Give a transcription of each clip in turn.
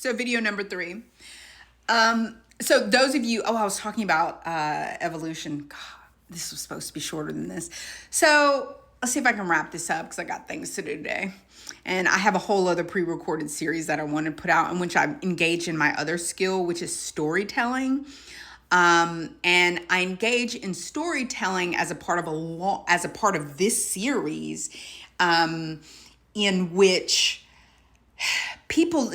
So video number 3. So those of you, I was talking about evolution. God, this was supposed to be shorter than this. So let's see if I can wrap this up because I got things to do today. And I have a whole other pre-recorded series that I want to put out in which I engage in my other skill, which is storytelling. And I engage in storytelling as a part of this series, in which people,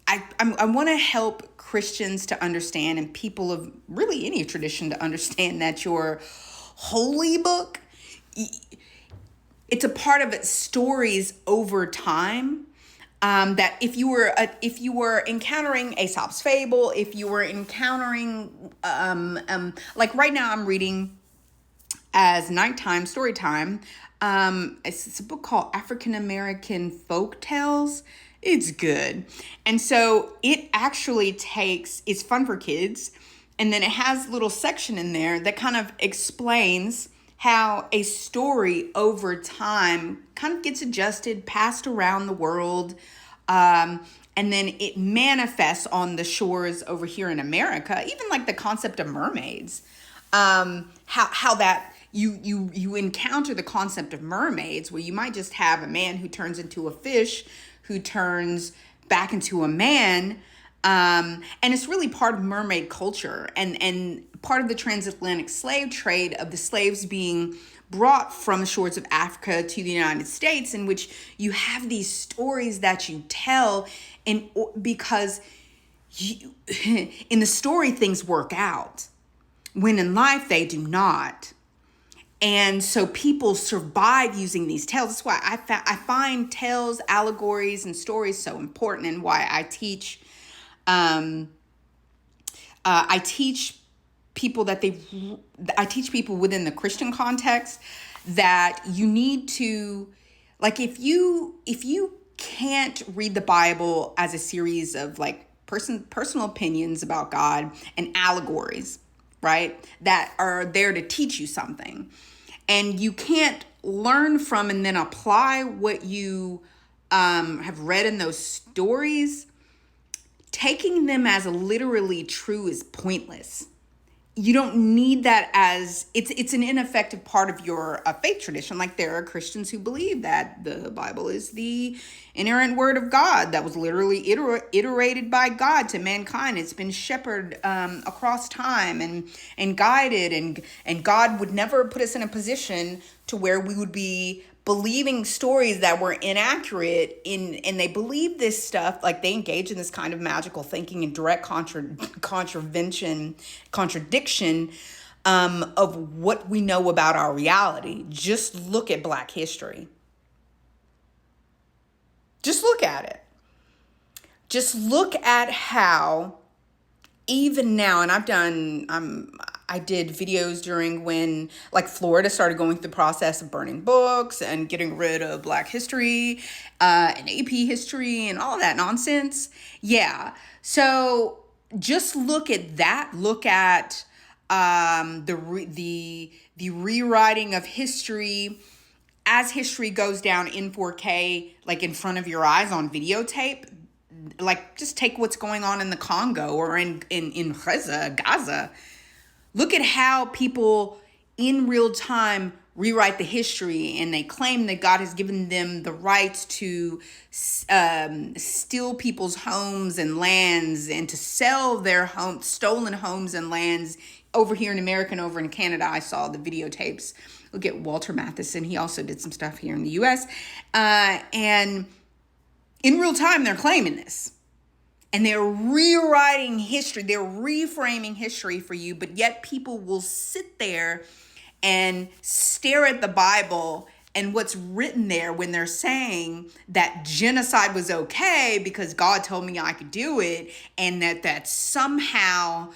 I want to help Christians to understand, and people of really any tradition to understand, that your holy book, it's a part of its stories over time. That if you were encountering Aesop's fable, if you were encountering like right now I'm reading as nighttime story time. It's a book called African American Folk Tales. It's good. And so it actually it's fun for kids. And then it has a little section in there that kind of explains how a story over time kind of gets adjusted, passed around the world, and then it manifests on the shores over here in America. Even like the concept of mermaids, how that you encounter the concept of mermaids, where you might just have a man who turns into a fish, who turns back into a man. And it's really part of mermaid culture and part of the transatlantic slave trade, of the slaves being brought from the shores of Africa to the United States, in which you have these stories that you tell, and because in the story things work out, when in life they do not. And so people survive using these tales. That's why I find tales, allegories, and stories so important, and why I teach people I teach people within the Christian context that you need to, like, if you can't read the Bible as a series of like personal opinions about God and allegories, right, that are there to teach you something, and you can't learn from and then apply what you have read in those stories, taking them as literally true is pointless. You don't need that as it's an ineffective part of your faith tradition. Like, there are Christians who believe that the Bible is the inerrant word of God that was literally iterated by God to mankind. It's been shepherded across time and guided, and God would never put us in a position to where we would be believing stories that were inaccurate, and they believe this stuff, like they engage in this kind of magical thinking and direct contradiction of what we know about our reality. Just look at Black history. Just look at it. Just look at how even now, and I did videos during when like Florida started going through the process of burning books and getting rid of Black history and AP history and all that nonsense. Yeah. So just look at that. Look at the rewriting of history as history goes down in 4K, like in front of your eyes on videotape. Like, just take what's going on in the Congo or in Gaza. Look at how people in real time rewrite the history, and they claim that God has given them the right to steal people's homes and lands, and to sell their stolen homes and lands over here in America and over in Canada. I saw the videotapes. Look at Walter Matheson. He also did some stuff here in the U.S. And in real time, they're claiming this. And they're rewriting history. They're reframing history for you. But yet people will sit there and stare at the Bible and what's written there when they're saying that genocide was okay because God told me I could do it. And that's somehow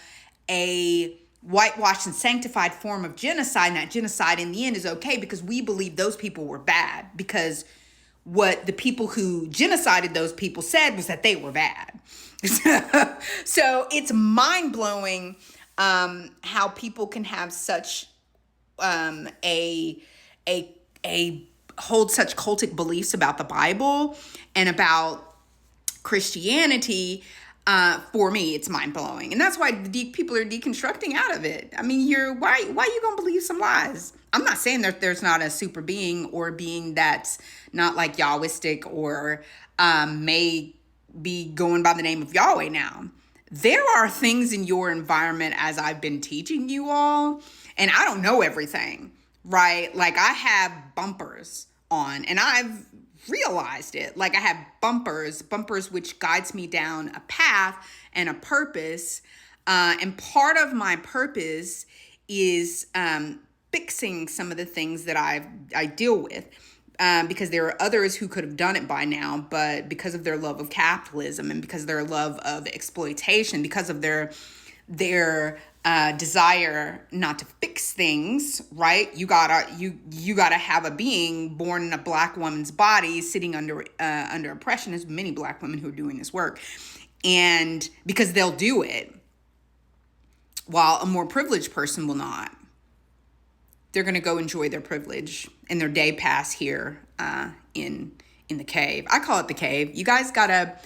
a whitewashed and sanctified form of genocide. And that genocide in the end is okay because we believe those people were bad. Because what the people who genocided those people said was that they were bad. So it's mind-blowing how people can have such a hold such cultic beliefs about the Bible and about Christianity, For me, it's mind blowing, and that's why people are deconstructing out of it. I mean, why are you gonna believe some lies? I'm not saying that there's not a super being or a being that's not like Yahwistic or may be going by the name of Yahweh now. There are things in your environment, as I've been teaching you all, and I don't know everything, right? Like I have bumpers on, and I've realized it. Like I have bumpers which guides me down a path and a purpose. And part of my purpose is fixing some of the things that I deal with. Because there are others who could have done it by now, but because of their love of capitalism and because of their love of exploitation, because of their desire not to fix things, right? You gotta have a being born in a black woman's body, sitting under oppression. There's many black women who are doing this work, and because they'll do it, while a more privileged person will not. They're going to go enjoy their privilege and their day pass here in the cave. I call it the cave. You guys got to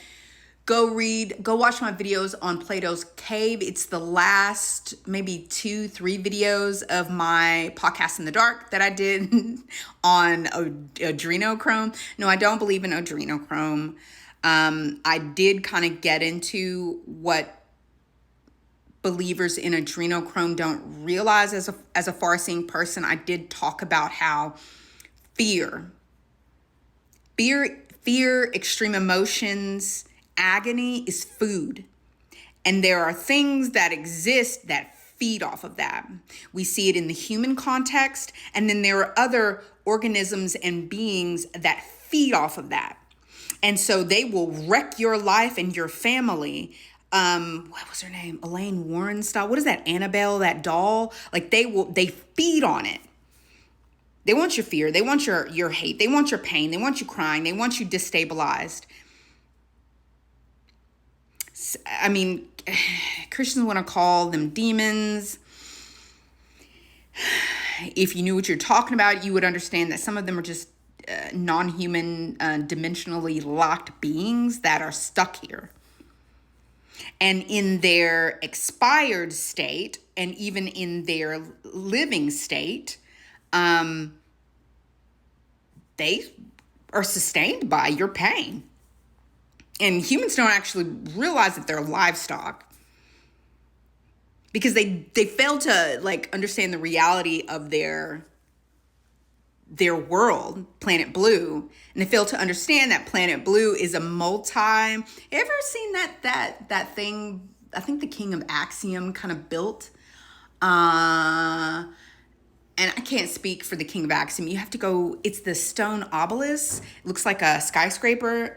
go watch my videos on Plato's Cave. It's the last maybe 2-3 videos of my podcast in the dark that I did on adrenochrome. No, I don't believe in adrenochrome. I did kind of get into what believers in adrenochrome don't realize as a far-seeing person. I did talk about how fear, extreme emotions, agony is food. And there are things that exist that feed off of that. We see it in the human context, and then there are other organisms and beings that feed off of that. And so they will wreck your life and your family. What was her name? Elaine Warren style. What is that? Annabelle, that doll? Like they feed on it. They want your fear. They want your hate. They want your pain. They want you crying. They want you destabilized. I mean, Christians want to call them demons. If you knew what you're talking about, you would understand that some of them are just non-human, dimensionally locked beings that are stuck here. And in their expired state, and even in their living state, they are sustained by your pain. And humans don't actually realize that they're livestock because they fail to like understand the reality of their world, Planet Blue, and they fail to understand that Planet Blue is a ever seen that thing? I think the King of Axiom kind of built. And I can't speak for the King of Axiom. You have to go. It's the stone obelisk. It looks like a skyscraper.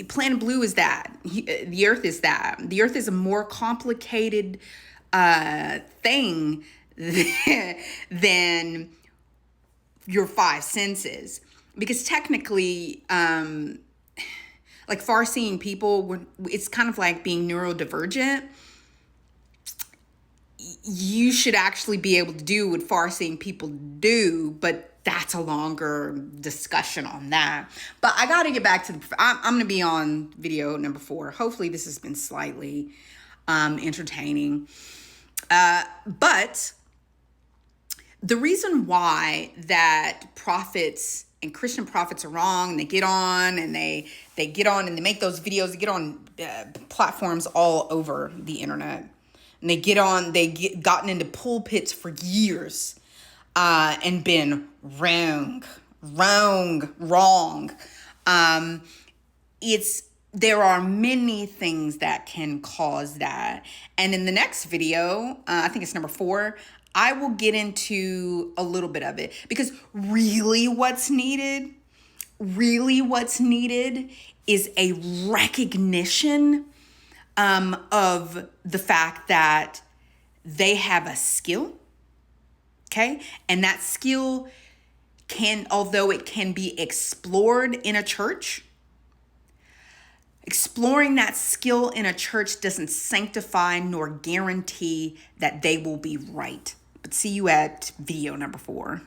Planet Blue is that. The Earth is that. The Earth is a more complicated thing than your five senses, because technically, like far-seeing people, it's kind of like being neurodivergent. You should actually be able to do what far-seeing people do, but that's a longer discussion on that. But I got to get back to I'm going to be on video number 4. Hopefully this has been slightly entertaining. But the reason why that prophets and Christian prophets are wrong, they get on and they make those videos, they get on platforms all over the internet. And they gotten into pulpits for years and been wrong. There are many things that can cause that. And in the next video, I think it's number 4, I will get into a little bit of it, because really what's needed is a recognition of the fact that they have a skill, okay? And that skill although it can be explored in a church, exploring that skill in a church doesn't sanctify nor guarantee that they will be right. But see you at video number 4.